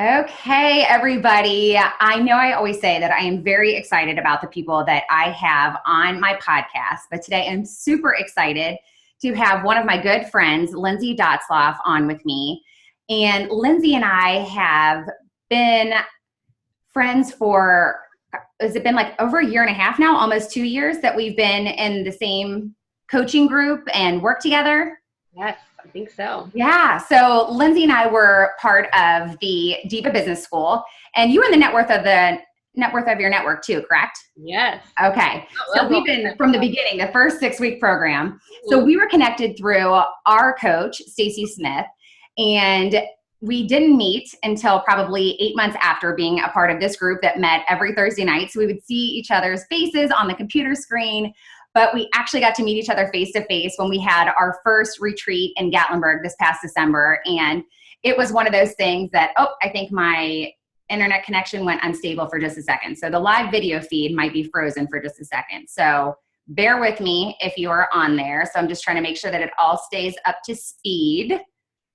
Okay, everybody. I know I always say that I am very excited about the people that I have on my podcast, but today I'm super excited to have one of my good friends, Lindsay Dotzlaf, on with me. And Lindsay and I have been friends for, has it been like over a year and a half now, almost 2 years that we've been in the same coaching group and work together? Yes, I think so. Yeah. So Lindsay and I were part of the Diva Business School, and you were in the net worth of your network too, correct? Yes. Okay. So we've been from the beginning, the first 6-week program. So we were connected through our coach, Stacy Smith, and we didn't meet until probably 8 months after being a part of this group that met every Thursday night. So we would see each other's faces on the computer screen, but we actually got to meet each other face to face when we had our first retreat in Gatlinburg this past December. And it was one of those things that, I think my internet connection went unstable for just a second. So the live video feed might be frozen for just a second. So bear with me if you are on there. So I'm just trying to make sure that it all stays up to speed.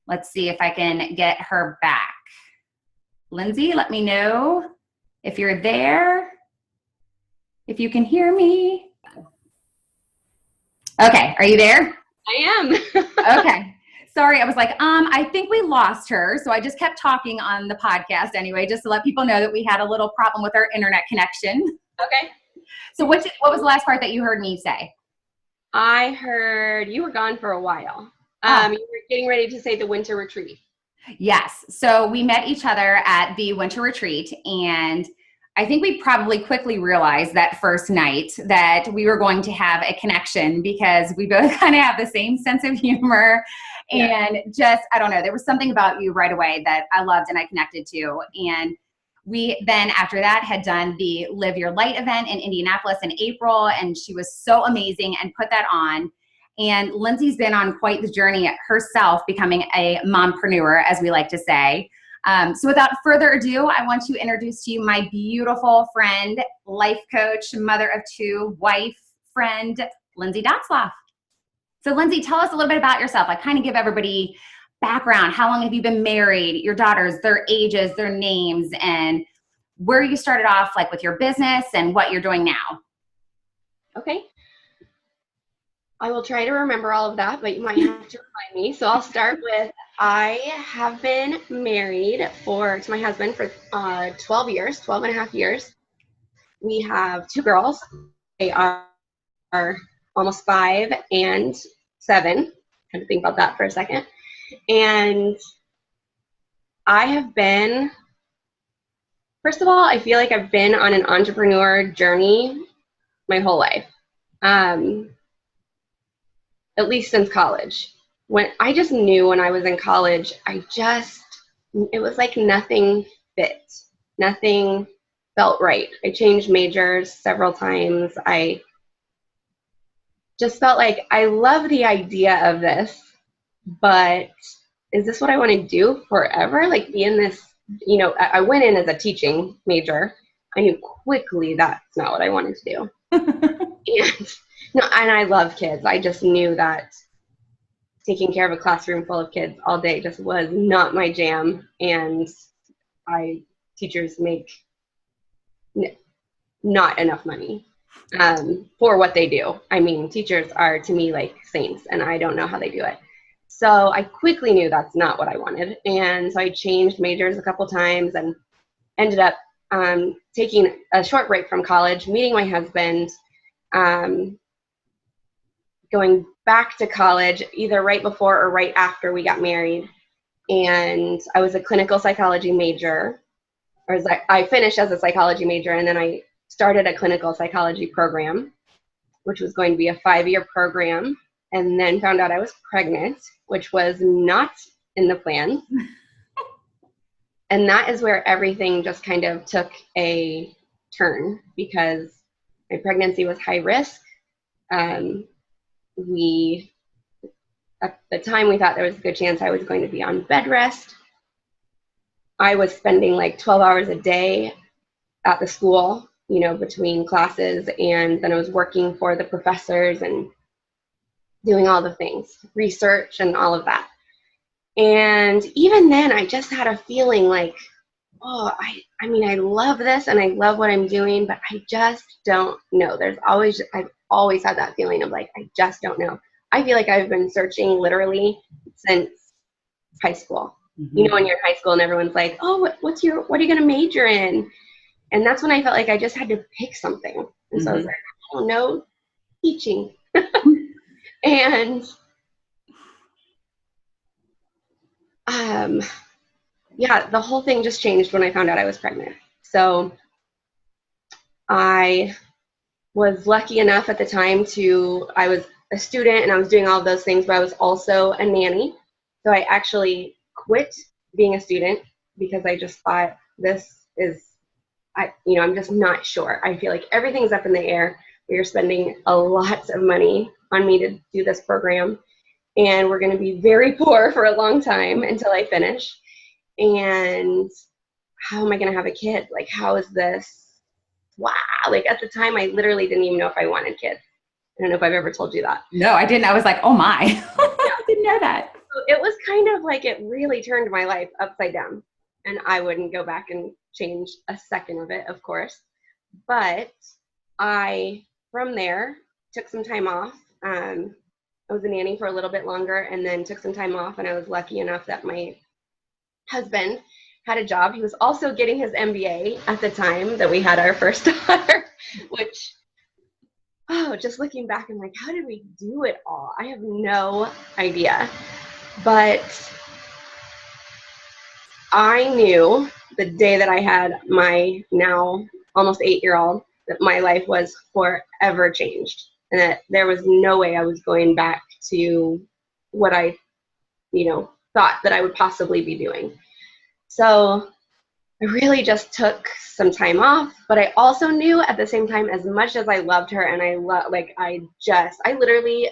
Let's see if I can get her back. Lindsay, let me know if you're there, if you can hear me. Okay, are you there? I am. Okay. Sorry, I was like, I think we lost her. So I just kept talking on the podcast anyway, just to let people know that we had a little problem with our internet connection. Okay. So what was the last part that you heard me say? I heard you were gone for a while. You were getting ready to say the winter retreat. Yes. So we met each other at the winter retreat, and I think we probably quickly realized that first night that we were going to have a connection because we both kind of have the same sense of humor. Yeah. And just, I don't know, there was something about you right away that I loved and I connected to. And we then, after that, had done the Live Your Light event in Indianapolis in April, and she was so amazing and put that on. And Lindsay's been on quite the journey herself, becoming a mompreneur, as we like to say. So without further ado, I want to introduce to you my beautiful friend, life coach, mother of two, wife, friend, Lindsay Dotzlaf. So Lindsay, tell us a little bit about yourself. I kind of give everybody background. How long have you been married? Your daughters, their ages, their names, and where you started off like with your business and what you're doing now. Okay. I will try to remember all of that, but you might have to remind me. So I'll start with, I have been married to my husband for 12 and a half years. We have 2 girls. They are almost 5 and 7. I had to think about that for a second. And I have been, first of all, I feel like I've been on an entrepreneur journey my whole life. At least since college. When I just knew when I was in college, it was like nothing fit. Nothing felt right. I changed majors several times. I just felt like I love the idea of this, but is this what I want to do forever? Like be in this, I went in as a teaching major. I knew quickly that's not what I wanted to do. And I love kids. I just knew that taking care of a classroom full of kids all day just was not my jam. And teachers make not enough money for what they do. I mean, teachers are to me like saints, and I don't know how they do it. So I quickly knew that's not what I wanted. And so I changed majors a couple times and ended up taking a short break from college, meeting my husband, going back to college either right before or right after we got married. And I was a clinical psychology major, or I finished as a psychology major, and then I started a clinical psychology program, which was going to be a 5-year program, and then found out I was pregnant, which was not in the plan. And that is where everything just kind of took a turn, because my pregnancy was high risk. At the time, we thought there was a good chance I was going to be on bed rest. I was spending like 12 hours a day at the school, between classes, and then I was working for the professors and doing all the things, research and all of that. And even then, I just had a feeling like oh, I mean, I love this and I love what I'm doing, but I just don't know. I've always had that feeling of like, I just don't know. I feel like I've been searching literally since high school. Mm-hmm. You know, when you're in high school and everyone's like, oh, what are you going to major in? And that's when I felt like I just had to pick something. And so I was like, I don't know, teaching. And yeah, the whole thing just changed when I found out I was pregnant. So I was lucky enough at the time I was a student and I was doing all of those things, but I was also a nanny. So I actually quit being a student because I just thought I'm just not sure. I feel like everything's up in the air. We are spending a lot of money on me to do this program, and we're going to be very poor for a long time until I finish. And how am I going to have a kid? Like, how is this? Wow. Like, at the time, I literally didn't even know if I wanted kids. I don't know if I've ever told you that. No, I didn't. I was like, oh my, I didn't know that. So it was kind of like it really turned my life upside down. And I wouldn't go back and change a second of it, of course. But I, from there, took some time off. I was a nanny for a little bit longer and then took some time off. And I was lucky enough that my husband had a job. He was also getting his MBA at the time that we had our first daughter, which, just looking back, I'm like, how did we do it all? I have no idea. But I knew the day that I had my now almost 8-year-old that my life was forever changed and that there was no way I was going back to what I, thought that I would possibly be doing. So I really just took some time off, but I also knew at the same time, as much as I loved her and I literally,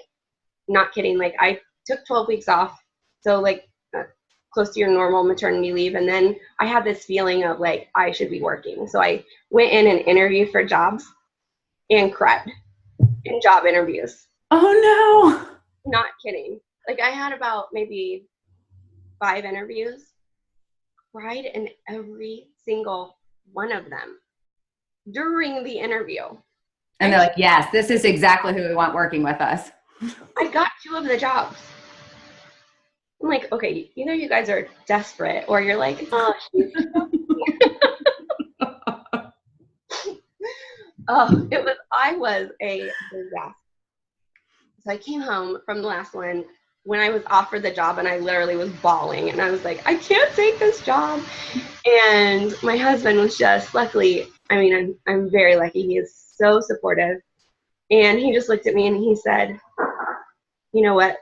not kidding, like I took 12 weeks off. So like close to your normal maternity leave. And then I had this feeling of like, I should be working. So I went in and interviewed for jobs and cried in job interviews. Oh no. Not kidding. Like I had about maybe 5 interviews, cried in every single one of them during the interview. And they're like, yes, this is exactly who we want working with us. I got 2 of the jobs. I'm like, okay, either you guys are desperate or you're like, oh, I was a disaster. So I came home from the last one when I was offered the job and I literally was bawling and I was like, I can't take this job. And my husband was just, luckily, I mean, I'm very lucky. He is so supportive. And he just looked at me and he said, you know what?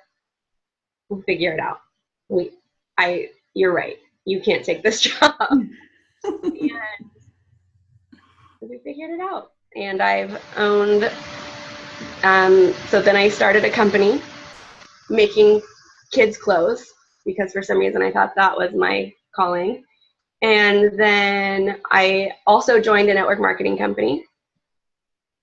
We'll figure it out. You're right. You can't take this job. And we figured it out. And I've owned, so then I started a company making kids clothes because for some reason I thought that was my calling. And then I also joined a network marketing company.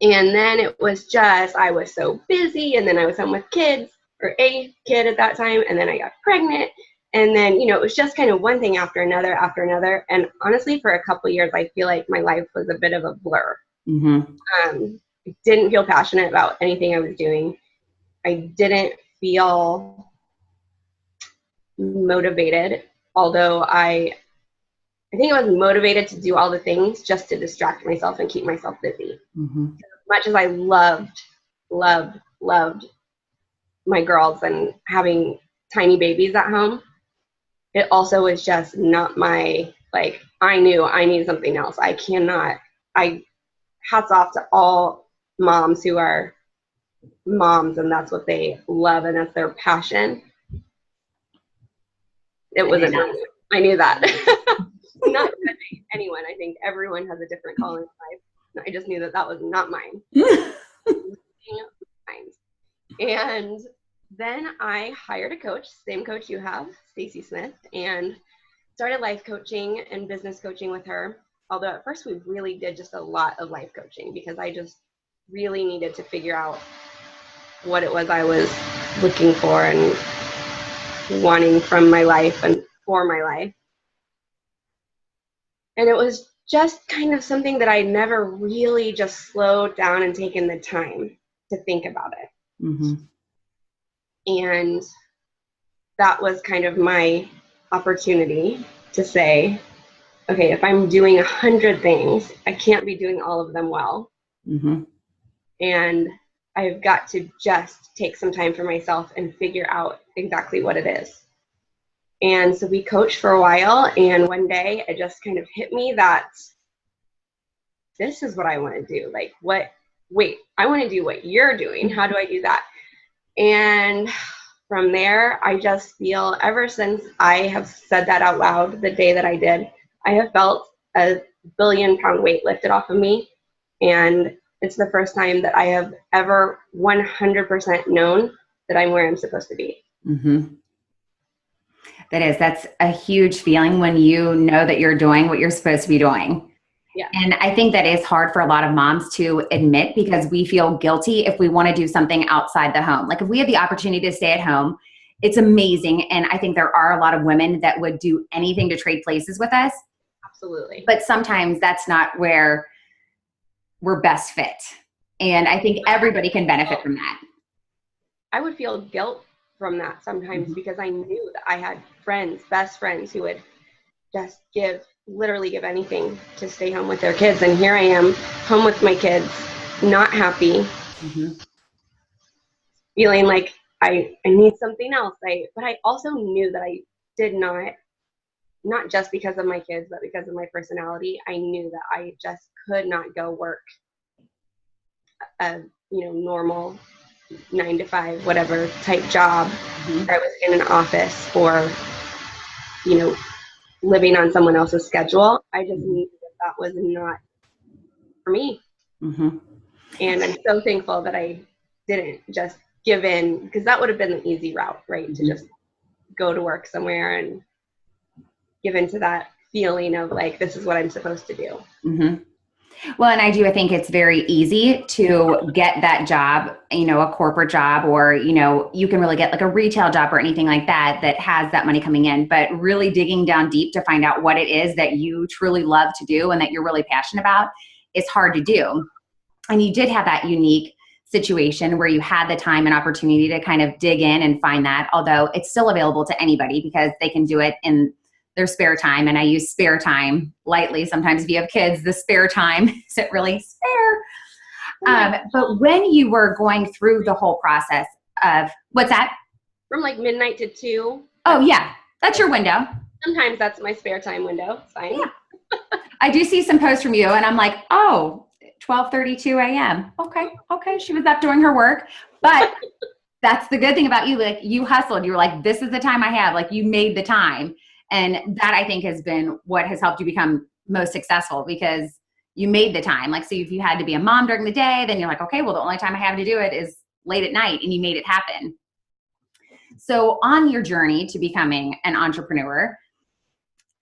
And then it was just, I was so busy and then I was home with kids, or a kid at that time, and then I got pregnant. And then, it was just kind of one thing after another. And honestly, for a couple of years, I feel like my life was a bit of a blur. Mm-hmm. I didn't feel passionate about anything I was doing. I didn't feel motivated, although I think I was motivated to do all the things just to distract myself and keep myself busy. Mm-hmm. As much as I loved my girls and having tiny babies at home, it also was just not my, like, I knew I needed something else. Hats off to all moms who are moms and that's what they love and that's their passion. It wasn't me. I knew that. Not judging anyone. I think everyone has a different calling in life. I just knew that was not mine. And then I hired a coach, same coach you have, Stacy Smith, and started life coaching and business coaching with her. Although at first we really did just a lot of life coaching because I just really needed to figure out what it was I was looking for and wanting from my life and for my life. And it was just kind of something that I never really just slowed down and taken the time to think about it. Mm-hmm. And that was kind of my opportunity to say, okay, if I'm doing 100 things, I can't be doing all of them well. Mm-hmm. And I've got to just take some time for myself and figure out exactly what it is. And so we coached for a while, and one day it just kind of hit me that this is what I want to do. Like, I want to do what you're doing. How do I do that? And from there, I just feel, ever since I have said that out loud, the day that I did, I have felt a billion-pound weight lifted off of me. And it's the first time that I have ever 100% known that I'm where I'm supposed to be. Mm-hmm. That's a huge feeling when you know that you're doing what you're supposed to be doing. Yeah. And I think that is hard for a lot of moms to admit, because we feel guilty if we want to do something outside the home. Like if we have the opportunity to stay at home, it's amazing. And I think there are a lot of women that would do anything to trade places with us. Absolutely. But sometimes that's not where we're best fit. And I think everybody can benefit from that. I would feel guilt from that sometimes, because I knew that I had best friends who would just literally give anything to stay home with their kids. And here I am home with my kids, not happy, feeling like I need something else. But I also knew that I did not just because of my kids, but because of my personality, I knew that I just could not go work a normal 9 to 5, whatever type job. I was in an office or, living on someone else's schedule. I just knew that was not for me. And I'm so thankful that I didn't just give in, because that would have been the easy route, right? To just go to work somewhere and give into that feeling of like, this is what I'm supposed to do. Well, and I think it's very easy to get that job, a corporate job, or, you can really get like a retail job or anything like that has that money coming in. But really digging down deep to find out what it is that you truly love to do and that you're really passionate about is hard to do. And you did have that unique situation where you had the time and opportunity to kind of dig in and find that, although it's still available to anybody because they can do it in their spare time. And I use spare time lightly. Sometimes if you have kids, the spare time isn't really spare. But when you were going through the whole process of, what's that? From like midnight to 2. Oh yeah, that's your window. Sometimes that's my spare time window. It's fine. Yeah. I do see some posts from you and I'm like, oh, 12:32 a.m. Okay. She was up doing her work, but that's the good thing about you. Like you hustled, you were like, this is the time I have, like you made the time. And that I think has been what has helped you become most successful, because you made the time. Like, so if you had to be a mom during the day, then you're like, okay, well, the only time I have to do it is late at night, and you made it happen. So on your journey to becoming an entrepreneur,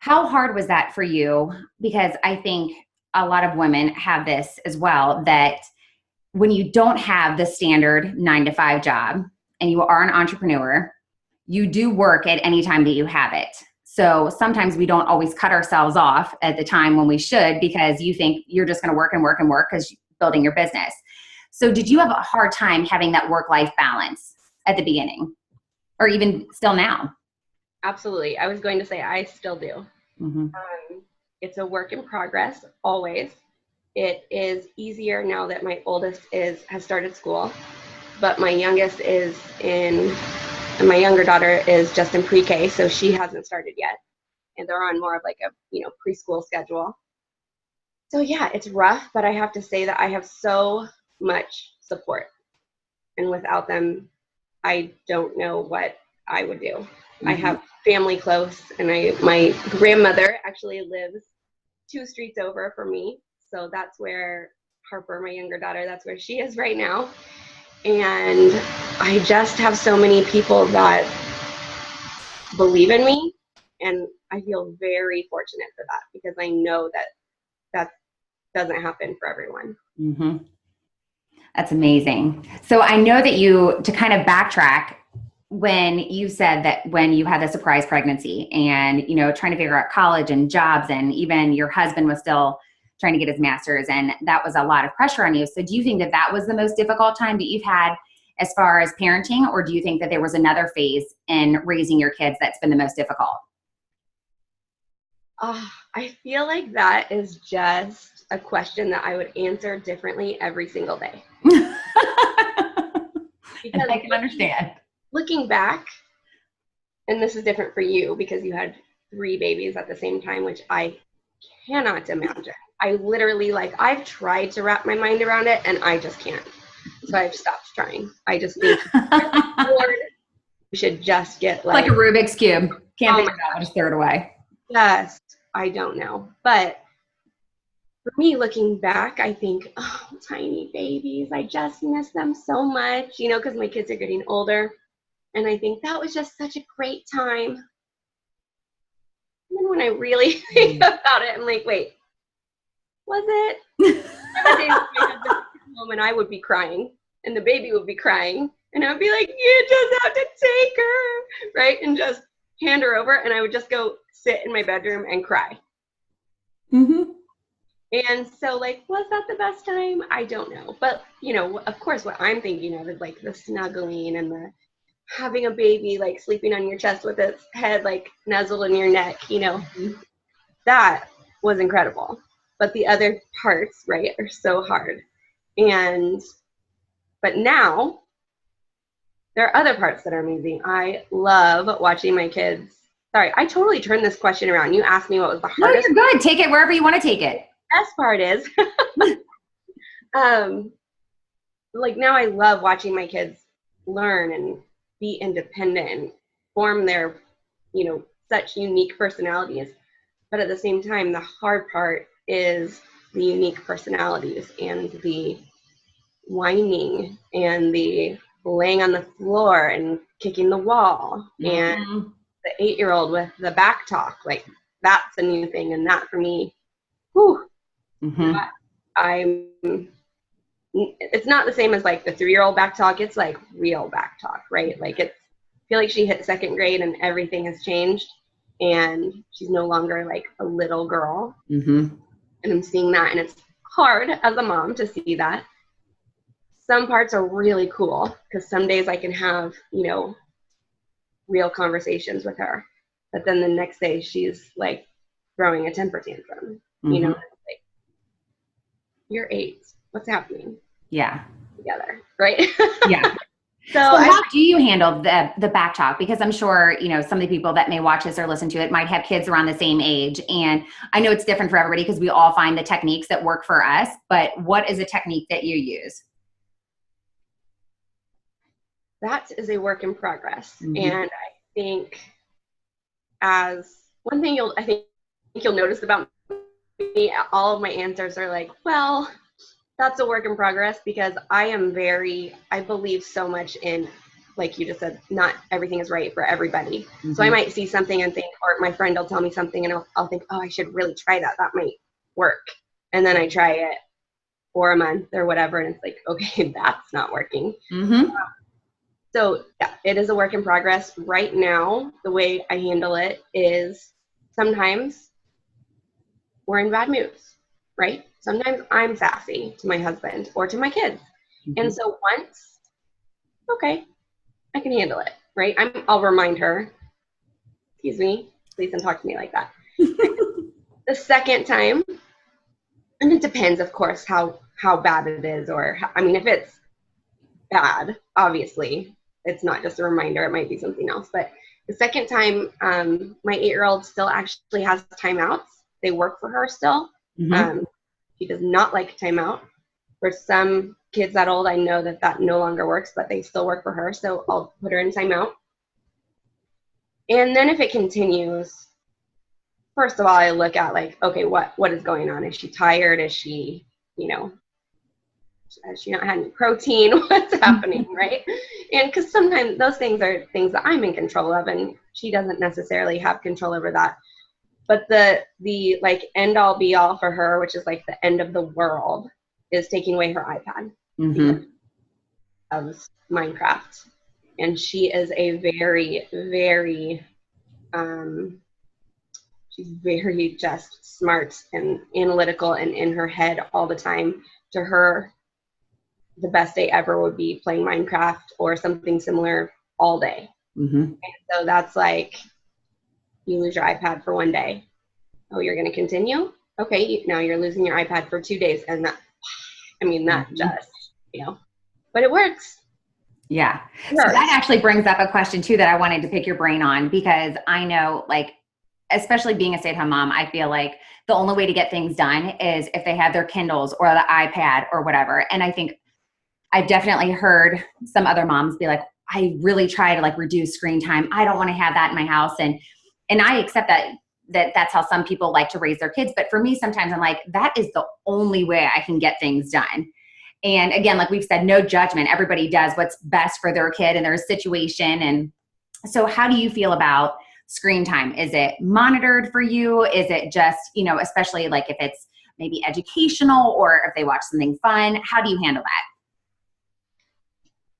how hard was that for you? Because I think a lot of women have this as well, that when you don't have the standard 9-to-5 job and you are an entrepreneur, you do work at any time that you have it. So sometimes we don't always cut ourselves off at the time when we should, because you think you're just going to work and work and work because you're building your business. So did you have a hard time having that work-life balance at the beginning, or even still now? Absolutely. I was going to say I still do. It's a work in progress always. It is easier now that my oldest has started school, but my youngest and my younger daughter is just in pre-K, so she hasn't started yet. And they're on more of like a, preschool schedule. So yeah, it's rough, but I have to say that I have so much support. And without them, I don't know what I would do. I have family close, and my grandmother actually lives 2 streets over from me. So that's where Harper, my younger daughter, that's where she is right now. And I just have so many people that believe in me, and I feel very fortunate for that, because I know that doesn't happen for everyone. That's amazing. So I know that to kind of backtrack, when you said that when you had the surprise pregnancy and, trying to figure out college and jobs, and even your husband was still trying to get his master's, and that was a lot of pressure on you. So do you think that that was the most difficult time that you've had as far as parenting, or do you think that there was another phase in raising your kids that's been the most difficult? I feel like that is just a question that I would answer differently every single day. Because I can understand. Looking back, and this is different for you because you had 3 babies at the same time, which I cannot imagine. I literally, I've tried to wrap my mind around it and I just can't. So I've stopped trying. I just think we should just get like a Rubik's Cube. Can't figure it out, just throw it away. Yes, I don't know. But for me, looking back, I think, oh, tiny babies, I just miss them so much, because my kids are getting older. And I think that was just such a great time. And then when I really think about it, I'm like, wait, was it? And I would be crying, and the baby would be crying, and I would be like, you just have to take her, right? And just hand her over, and I would just go sit in my bedroom and cry. Mm-hmm. And so, was that the best time? I don't know. But, of course, what I'm thinking of is, the snuggling and the having a baby, sleeping on your chest with its head, nuzzled in your neck, that was incredible. But the other parts, right, are so hard. But now, there are other parts that are amazing. I love watching my kids. Sorry, I totally turned this question around. You asked me what was the hardest. No, you're good. Take it wherever you want to take it. Best part is, now I love watching my kids learn and be independent and form their, such unique personalities. But at the same time, the hard part is the unique personalities and the whining and the laying on the floor and kicking the wall, and the 8-year-old with the back talk. That's a new thing. And that for me, whew, it's not the same as the 3-year-old back talk. It's real back talk, right? I feel like she hit 2nd grade and everything has changed, and she's no longer a little girl. And I'm seeing that, and it's hard as a mom to see that. Some parts are really cool because some days I can have, real conversations with her, but then the next day she's throwing a temper tantrum. You're 8. What's happening? Yeah. Together, right? Yeah. So how do you handle the back talk? Because I'm sure, some of the people that may watch this or listen to it might have kids around the same age. And I know it's different for everybody because we all find the techniques that work for us. But what is a technique that you use? That is a work in progress. And I think as one thing you'll notice about me, all of my answers are well, that's a work in progress, because I believe so much in, like you just said, not everything is right for everybody. So I might see something and think, or my friend will tell me something and I'll think, oh, I should really try that. That might work. And then I try it for a month or whatever, and it's okay, that's not working. So yeah, it is a work in progress. Right now, the way I handle it is sometimes we're in bad moods, right? Sometimes I'm sassy to my husband or to my kids. And so once, okay, I can handle it, right? I'll remind her, excuse me, please don't talk to me like that. The second time, and it depends, of course, how bad it is, or if it's bad, obviously, it's not just a reminder, it might be something else. But the second time, my 8-year-old still actually has timeouts. They work for her still. She does not like timeout. For some kids that old, I know that no longer works, but they still work for her. So I'll put her in timeout. And then if it continues, first of all, I look at okay, what is going on? Is she tired? Is she, has she not had any protein? What's happening, right? And because sometimes those things are things that I'm in control of, and she doesn't necessarily have control over that. But the end all be all for her, which is the end of the world, is taking away her iPad of Minecraft. And she is a very, very, she's very just smart and analytical and in her head all the time. To her, the best day ever would be playing Minecraft or something similar all day. Mm-hmm. And so that's like, you lose your iPad for one day. Oh, you're going to continue? Okay, now you're losing your iPad for 2 days. And that, I mean, that just, but it works. Yeah. So that actually brings up a question too that I wanted to pick your brain on, because I know, like, especially being a stay-at-home mom, I feel like the only way to get things done is if they have their Kindles or the iPad or whatever. And I think I've definitely heard some other moms be like, I really try to like reduce screen time. I don't want to have that in my house. And I accept that's how some people like to raise their kids. But for me, sometimes I'm like, that is the only way I can get things done. And again, like we've said, no judgment. Everybody does what's best for their kid and their situation. And so how do you feel about screen time? Is it monitored for you? Is it just, especially like if it's maybe educational or if they watch something fun, how do you handle that?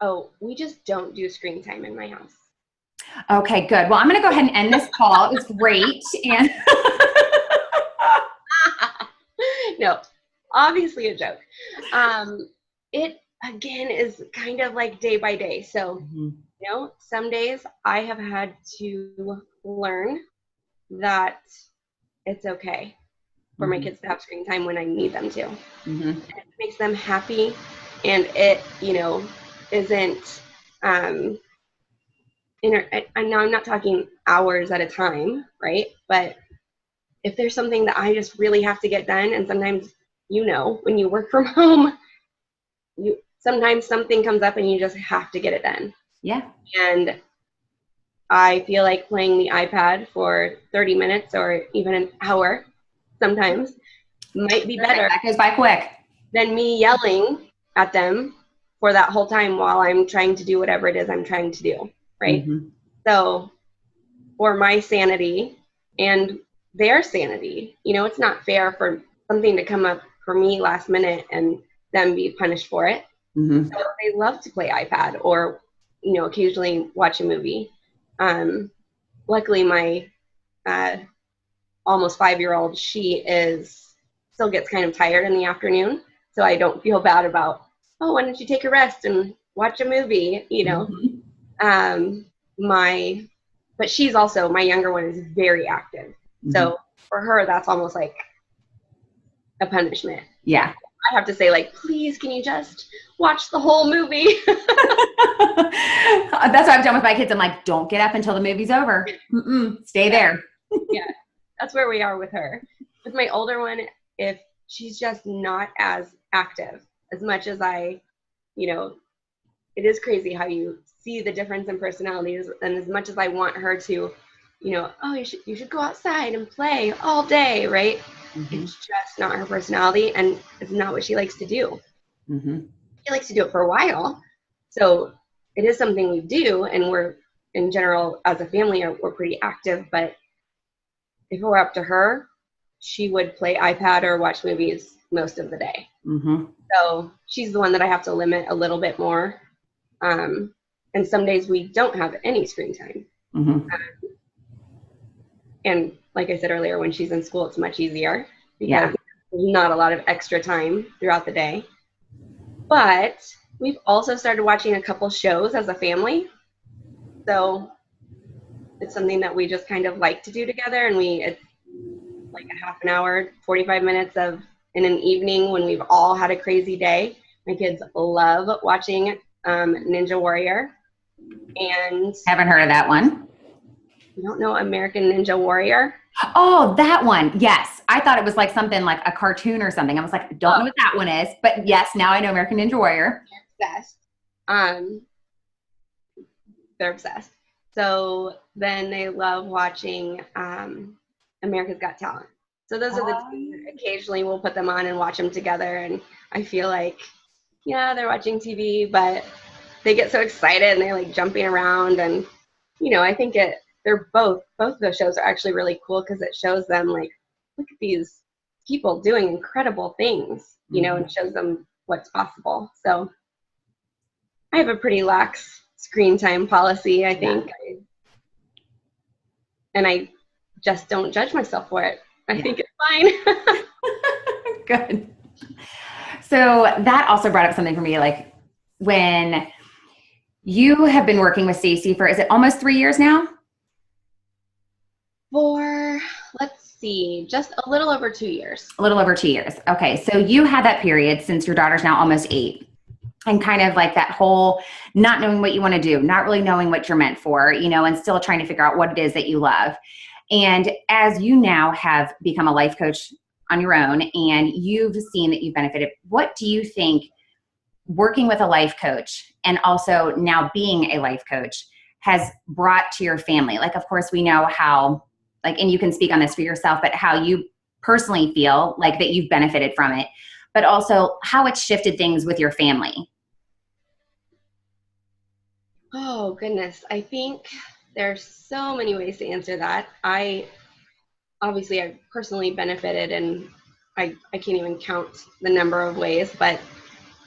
Oh, we just don't do screen time in my house. Okay, good. Well, I'm going to go ahead and end this call. It was great. And no, obviously a joke. It, again, is kind of like day by day. So, some days I have had to learn that it's okay for my kids to have screen time when I need them to. And it makes them happy, and it, isn't, and now I'm not talking hours at a time, right? But if there's something that I just really have to get done, and sometimes, when you work from home, sometimes something comes up and you just have to get it done. Yeah. And I feel like playing the iPad for 30 minutes or even an hour sometimes might be better. That goes by quick. Than me yelling at them for that whole time while I'm trying to do whatever it is I'm trying to do, right? So for my sanity and their sanity, it's not fair for something to come up for me last minute and them be punished for it. So they love to play iPad or, occasionally watch a movie. Luckily, my almost 5-year-old, she still gets kind of tired in the afternoon. So I don't feel bad about, why don't you take a rest and watch a movie, but she's also, my younger one is very active. So for her, that's almost like a punishment. Yeah. I have to say, like, please, can you just watch the whole movie? That's what I've done with my kids. I'm like, don't get up until the movie's over. Stay there. Yeah, that's where we are with her. With my older one, if she's just not as active, as much as it is crazy how you see the difference in personalities. And as much as I want her to, you should go outside and play all day, right? It's just not her personality, and it's not what she likes to do. She likes to do it for a while. So it is something we do, and we're, in general, as a family, we're pretty active. But if it were up to her, she would play iPad or watch movies most of the day. So she's the one that I have to limit a little bit more. And some days we don't have any screen time. And like I said earlier, when she's in school, it's much easier because there's not a lot of extra time throughout the day. But we've also started watching a couple shows as a family. So it's something that we just kind of like to do together. And it's like a half an hour, 45 minutes in an evening when we've all had a crazy day. My kids love watching Ninja Warrior. And haven't heard of that one. You don't know American Ninja Warrior? Oh, that one. Yes. I thought it was like something like a cartoon or something. I was like, don't know what that one is. But yes, now I know American Ninja Warrior. They're obsessed. They're obsessed. So then they love watching America's Got Talent. So those are the two that occasionally we'll put them on and watch them together. And I feel like, they're watching TV, but they get so excited and they're like jumping around. And, I think they're both of those shows are actually really cool because it shows them like, look at these people doing incredible things, and shows them what's possible. So I have a pretty lax screen time policy, I think. Yeah. And I just don't judge myself for it. I think it's fine. Good. So that also brought up something for me, like when you have been working with Stacy for, is it almost 3 years now? For, let's see, just a little over 2 years. A little over 2 years. Okay. So you had that period since your daughter's now almost 8, and kind of like that whole not knowing what you want to do, not really knowing what you're meant for, you know, and still trying to figure out what it is that you love. And as you now have become a life coach on your own and you've seen that you've benefited, what do you think working with a life coach and also now being a life coach has brought to your family? Like, of course, we know how, like, and you can speak on this for yourself, but how you personally feel like that you've benefited from it, but also how it's shifted things with your family. Oh, goodness. I think there's so many ways to answer that. I've personally benefited, and I can't even count the number of ways, but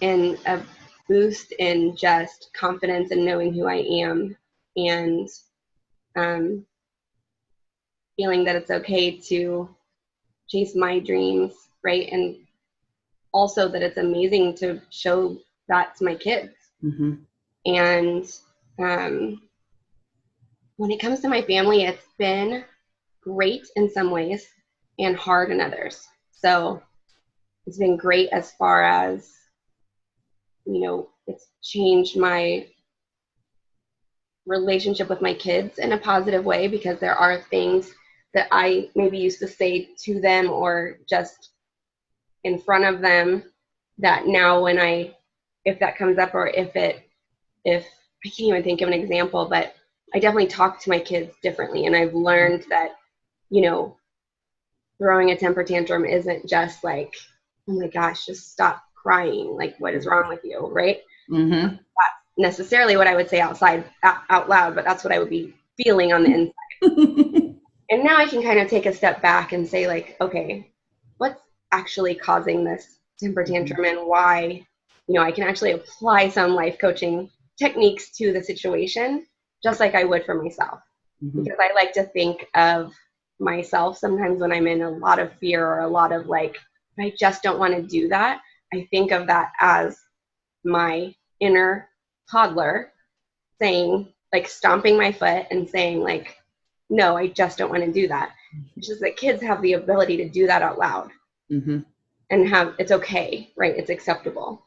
in a boost in just confidence and knowing who I am, and feeling that it's okay to chase my dreams, right? And also that it's amazing to show that to my kids. Mm-hmm. And when it comes to my family, it's been great in some ways and hard in others. So it's been great as far as, you know, it's changed my relationship with my kids in a positive way, because there are things that I maybe used to say to them or just in front of them that now when if that comes up, or if I can't even think of an example, but I definitely talk to my kids differently. And I've learned that, you know, throwing a temper tantrum isn't just like, oh my gosh, just stop crying. Like, what is wrong with you? Right. Mm-hmm. That's necessarily what I would say out loud, but that's what I would be feeling on the inside. And now I can kind of take a step back and say, like, okay, what's actually causing this temper tantrum, and why, you know, I can actually apply some life coaching techniques to the situation, just like I would for myself. Mm-hmm. Because I like to think of myself sometimes when I'm in a lot of fear or a lot of like, I just don't want to do that. I think of that as my inner toddler saying, like, stomping my foot and saying, like, no, I just don't want to do that. It's just that kids have the ability to do that out loud. Mm-hmm. And it's okay, right? It's acceptable.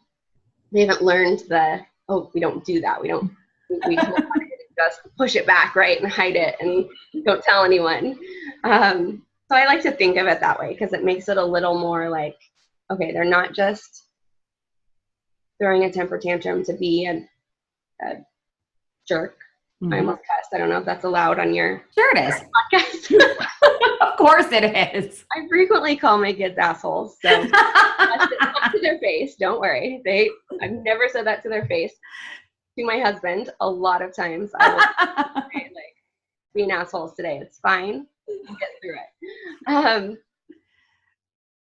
They haven't learned we don't do that. We just push it back, right? And hide it and don't tell anyone. So I like to think of it that way, because it makes it a little more like, okay, they're not just throwing a temper tantrum to be a jerk. Mm-hmm. I almost cussed. I don't know if that's allowed on your Sure it is. Podcast. Of course it is. I frequently call my kids assholes. So not to their face. Don't worry. I've never said that to their face. To my husband, a lot of times I will say, like, being assholes today. It's fine. We'll get through it.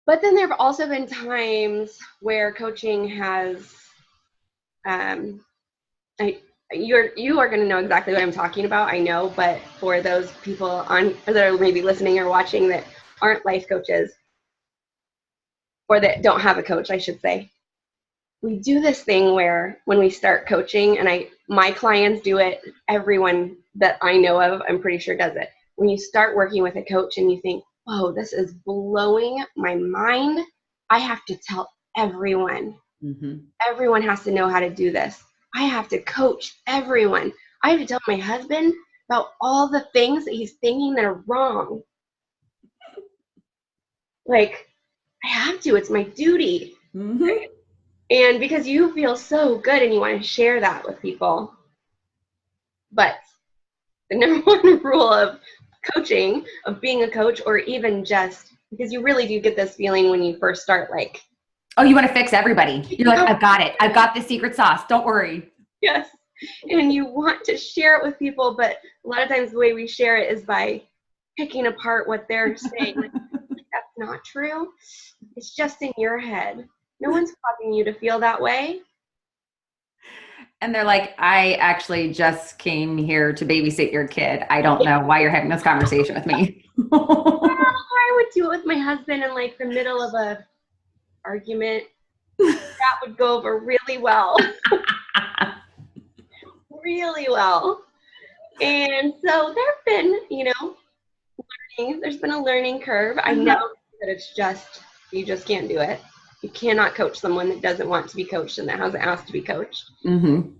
But then there have also been times where coaching has, you are going to know exactly what I'm talking about, I know, but for those people that are maybe listening or watching that aren't life coaches, or that don't have a coach, I should say, we do this thing where when we start coaching, and my clients do it, everyone that I know of, I'm pretty sure does it. When you start working with a coach and you think, whoa, this is blowing my mind, I have to tell everyone. Mm-hmm. Everyone has to know how to do this. I have to coach everyone. I have to tell my husband about all the things that he's thinking that are wrong. Like, I have to. It's my duty. Mm-hmm. Right? And because you feel so good and you want to share that with people. But the number one rule of coaching, of being a coach, or even just, because you really do get this feeling when you first start, like, oh, you want to fix everybody. You're like, I've got it. I've got the secret sauce. Don't worry. Yes. And you want to share it with people, but a lot of times the way we share it is by picking apart what they're saying. Like, that's not true. It's just in your head. No one's causing you to feel that way. And they're like, I actually just came here to babysit your kid. I don't know why you're having this conversation with me. I would do it with my husband in like the middle of a argument. That would go over really well. Really well. And so there have been, there's been a learning curve. I know that it's just, you just can't do it. You cannot coach someone that doesn't want to be coached and that hasn't asked to be coached. Mm-hmm.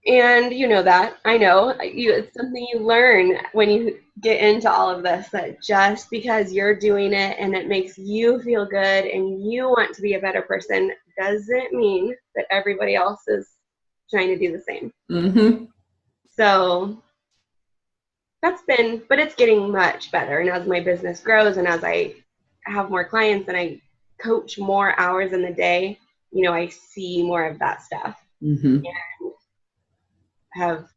And you know that. I know. It's something you learn when you get into all of this, that just because you're doing it and it makes you feel good and you want to be a better person doesn't mean that everybody else is trying to do the same. Mm-hmm. So but it's getting much better. And as my business grows and as I have more clients and I coach more hours in the day, I see more of that stuff. Mm-hmm. And have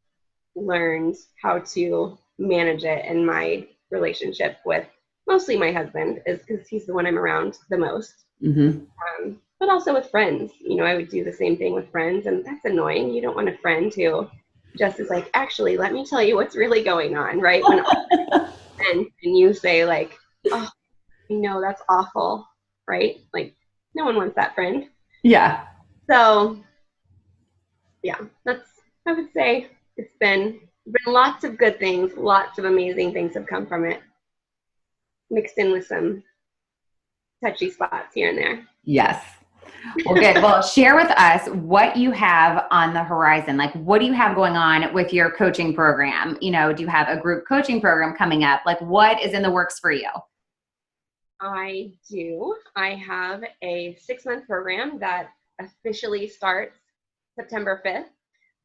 learned how to manage it in my relationship with mostly my husband, is because he's the one I'm around the most. Mm-hmm. But also with friends, I would do the same thing with friends, and that's annoying. You don't want a friend who just is like, actually, let me tell you what's really going on, right? When and you say like, oh, that's awful, right? Like, no one wants that friend. Yeah. So, yeah, I would say it's been lots of good things, lots of amazing things have come from it, mixed in with some touchy spots here and there. Yes. Well, good. Well, share with us what you have on the horizon. Like, what do you have going on with your coaching program? Do you have a group coaching program coming up? Like, what is in the works for you? I do. I have a 6-month program that officially starts September 5th.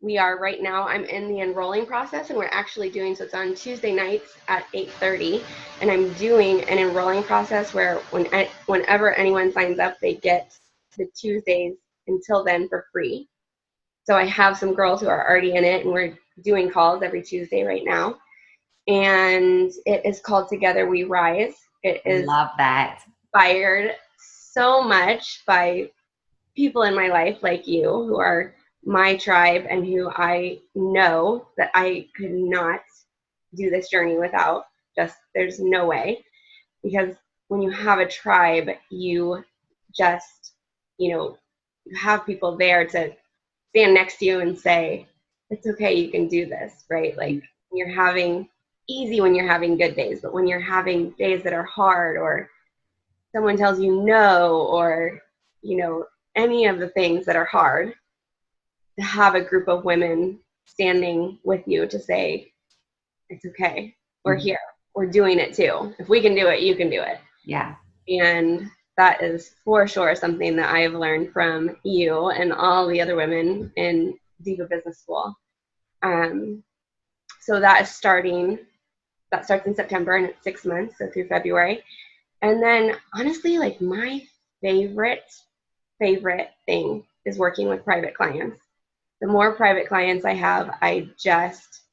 We are right now, I'm in the enrolling process, and we're actually doing, so it's on Tuesday nights at 8:30, and I'm doing an enrolling process where whenever anyone signs up, they get the Tuesdays until then for free. So I have some girls who are already in it, and we're doing calls every Tuesday right now. And it is called Together We Rise. It is Love that. Inspired so much by people in my life like you, who are my tribe and who I know that I could not do this journey without. There's no way. Because when you have a tribe, you just, you have people there to stand next to you and say, it's okay, you can do this, right? Like, you're having easy when you're having good days, but when you're having days that are hard, or someone tells you no, or, any of the things that are hard, to have a group of women standing with you to say, it's okay, we're here, we're doing it too. If we can do it, you can do it. Yeah. And that is for sure something that I have learned from you and all the other women in Diva Business School. So that starts in September, and it's 6 months, so through February. And then honestly, like, my favorite thing is working with private clients. The more private clients I have, I just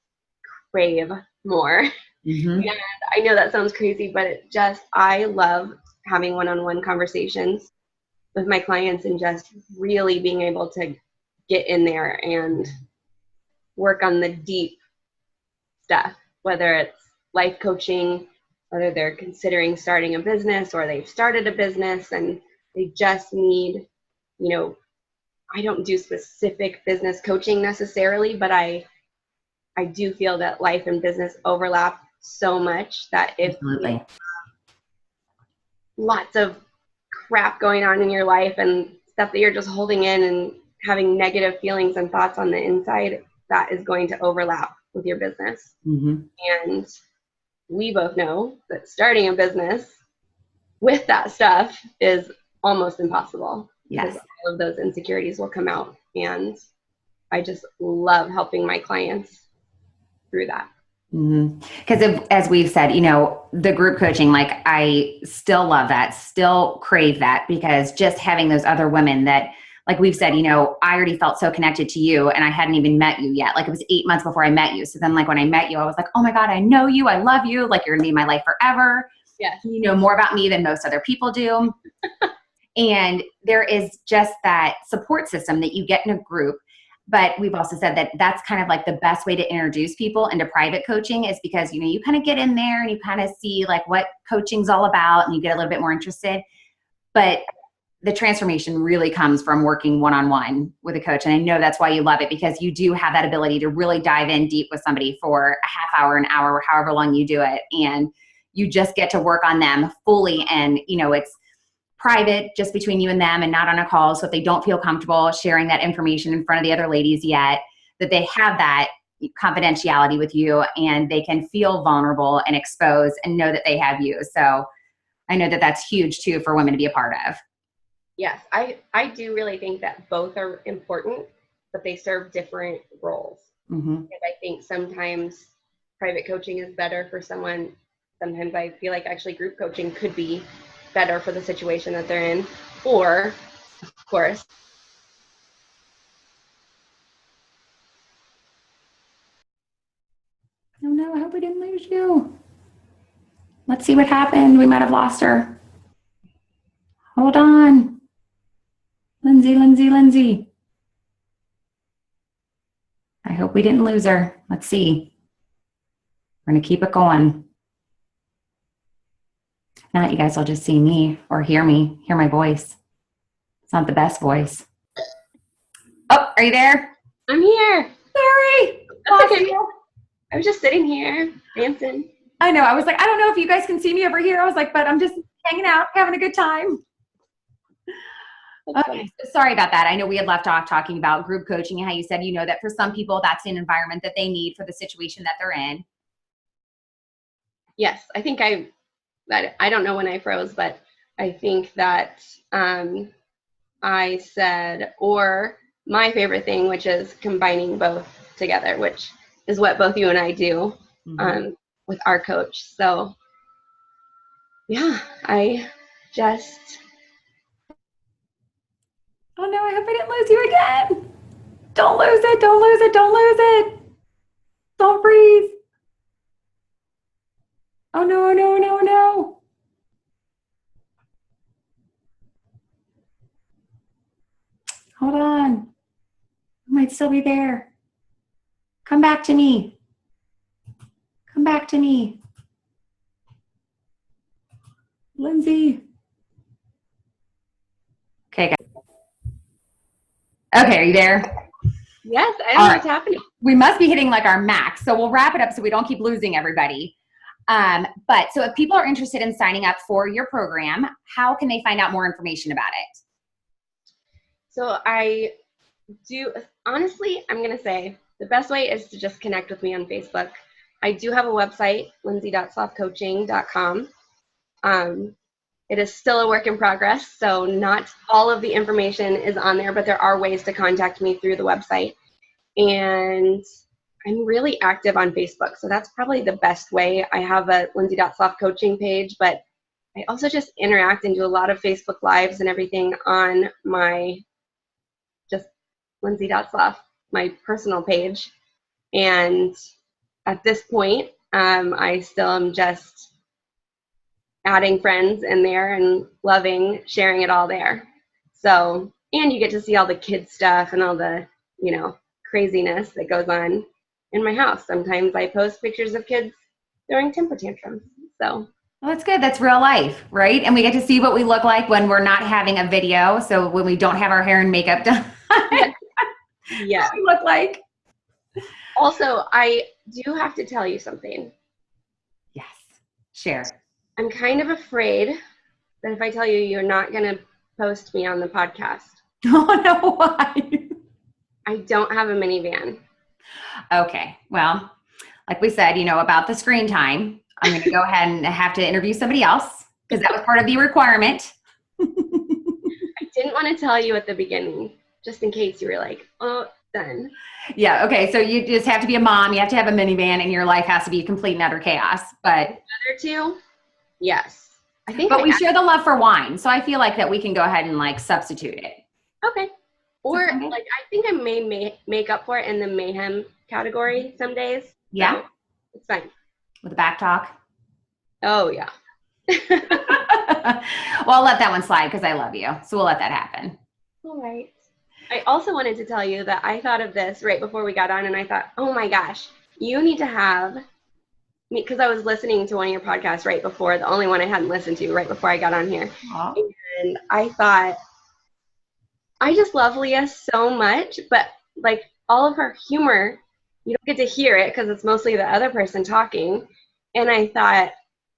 crave more. Mm-hmm. And I know that sounds crazy, but I love having one-on-one conversations with my clients and just really being able to get in there and work on the deep stuff, whether it's life coaching, whether they're considering starting a business or they've started a business and they just need, I don't do specific business coaching necessarily, but I do feel that life and business overlap so much that if Absolutely. Lots of crap going on in your life and stuff that you're just holding in and having negative feelings and thoughts on the inside, that is going to overlap with your business. Mm-hmm. And we both know that starting a business with that stuff is almost impossible. Yes. Because all of those insecurities will come out. And I just love helping my clients through that. Because as we've said, the group coaching, like, I still love that, still crave that, because just having those other women that, like we've said, I already felt so connected to you and I hadn't even met you yet. Like, it was 8 months before I met you. So then, like, when I met you, I was like, oh my God, I know you. I love you. Like, you're gonna be in my life forever. Yes. You know more about me than most other people do. And there is just that support system that you get in a group. But we've also said that that's kind of like the best way to introduce people into private coaching is because, you kind of get in there and you kind of see like what coaching's all about and you get a little bit more interested. But the transformation really comes from working one-on-one with a coach. And I know that's why you love it, because you do have that ability to really dive in deep with somebody for a half hour, an hour, however long you do it. And you just get to work on them fully. And, it's private, just between you and them and not on a call. So if they don't feel comfortable sharing that information in front of the other ladies yet, that they have that confidentiality with you and they can feel vulnerable and exposed and know that they have you. So I know that that's huge too for women to be a part of. Yes, I do really think that both are important, but they serve different roles. Mm-hmm. And I think sometimes private coaching is better for someone. Sometimes I feel like actually group coaching could be better for the situation that they're in. Or, of course, Oh no, I hope we didn't lose you. Let's see what happened. We might have lost her. Hold on. Lindsay. I hope we didn't lose her. Let's see. We're going to keep it going. Not you guys will just see me or hear my voice. It's not the best voice. Oh, are you there? I'm here. Sorry. That's okay. I was just sitting here dancing. I know. I was like, I don't know if you guys can see me over here. I was like, but I'm just hanging out, having a good time. Okay, so sorry about that. I know we had left off talking about group coaching and how you said, that for some people, that's an environment that they need for the situation that they're in. Yes, I think I don't know when I froze, but I think that I said, or my favorite thing, which is combining both together, which is what both you and I do with our coach. So yeah, I just... Oh no, I hope I didn't lose you again. Don't lose it. Don't lose it. Don't lose it. Don't freeze. Oh no, no. Hold on. I might still be there. Come back to me. Lindsay. Okay, guys. Okay, are you there? Yes, I don't know what's happening. We must be hitting like our max, so we'll wrap it up so we don't keep losing everybody. But so if people are interested in signing up for your program, how can they find out more information about it? So honestly, I'm going to say the best way is to just connect with me on Facebook. I do have a website, lindsaydotzlafcoaching.com. It is still a work in progress, so not all of the information is on there, but there are ways to contact me through the website. And I'm really active on Facebook, so that's probably the best way. I have a Lindsay Dotzlaf coaching page, but I also just interact and do a lot of Facebook Lives and everything on my just Lindsay Dotzlaf, my personal page. And at this point, I still am just adding friends in there and sharing it all there. So, and you get to see all the kids stuff and all the, craziness that goes on in my house. Sometimes I post pictures of kids throwing temper tantrums. So. Well, that's good. That's real life, right? And we get to see what we look like when we're not having a video. So when we don't have our hair and makeup done. Yeah. What we look like. Also, I do have to tell you something. Yes. Share. I'm kind of afraid that if I tell you, you're not going to post me on the podcast. Oh, no, why? I don't have a minivan. Okay. Well, like we said, about the screen time, I'm going to go ahead and have to interview somebody else because that was part of the requirement. I didn't want to tell you at the beginning, just in case you were like, oh, done. Yeah. Okay. So you just have to be a mom. You have to have a minivan and your life has to be complete and utter chaos. But the other two, yes. But we share the love for wine. So I feel like that we can go ahead and substitute it. Okay. Or I think I may make up for it in the mayhem category some days. Yeah. So it's fine. With a back talk. Oh yeah. Well, I'll let that one slide because I love you. So we'll let that happen. All right. I also wanted to tell you that I thought of this right before we got on, and I thought, oh my gosh, you need to have me, because I was listening to one of your podcasts right before, the only one I hadn't listened to right before I got on here. Aw. And I thought, I just love Leah so much, but like all of her humor, you don't get to hear it because it's mostly the other person talking. And I thought,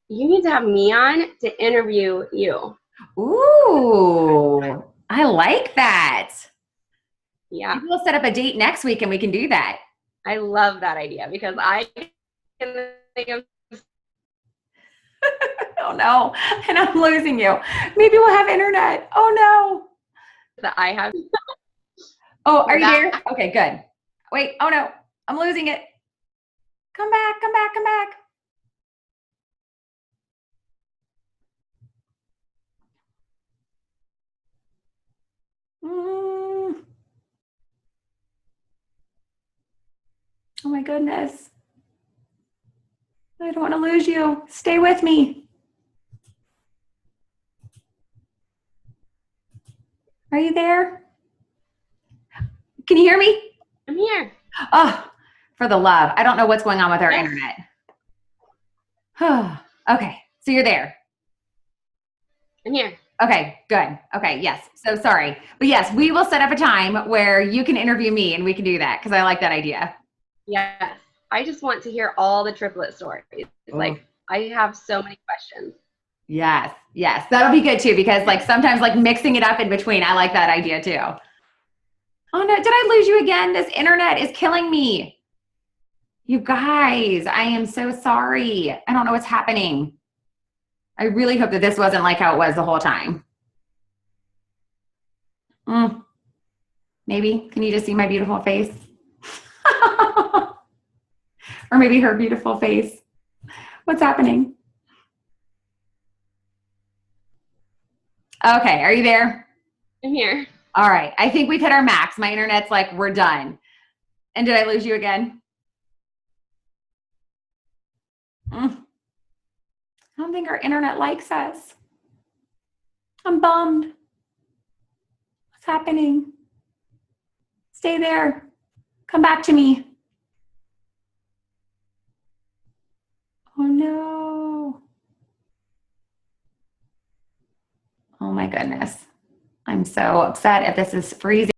you need to have me on to interview you. Ooh, I like that. Yeah, Maybe we'll set up a date next week and we can do that. I love that idea because I can think of Oh no, and I'm losing you. Maybe we'll have internet. Oh no. that I have. Oh, are you That- there? Okay, good. Wait, oh no, I'm losing it. Come back, come back, come back. Mm. Oh my goodness. I don't want to lose you. Stay with me. Are you there? Can you hear me? I'm here. Oh, for the love. I don't know what's going on with our Yes. internet. Okay, so you're there. I'm here. Okay, good. Okay, yes. So sorry. But yes, we will set up a time where you can interview me and we can do that because I like that idea. Yes. I just want to hear all the triplet stories. Like, I have so many questions. Yes, yes. That'll be good too because like sometimes like mixing it up in between, I like that idea too. Oh no, did I lose you again? This internet is killing me. You guys, I am so sorry. I don't know what's happening. I really hope that this wasn't like how it was the whole time. Maybe. Can you just see my beautiful face? Or maybe her beautiful face. What's happening? Okay, are you there? I'm here. All right. I think we've hit our max. My internet's like, we're done. And did I lose you again? I don't think our internet likes us. I'm bummed. What's happening? Stay there. Come back to me. Oh no. Oh my goodness. I'm so upset if this is freezing.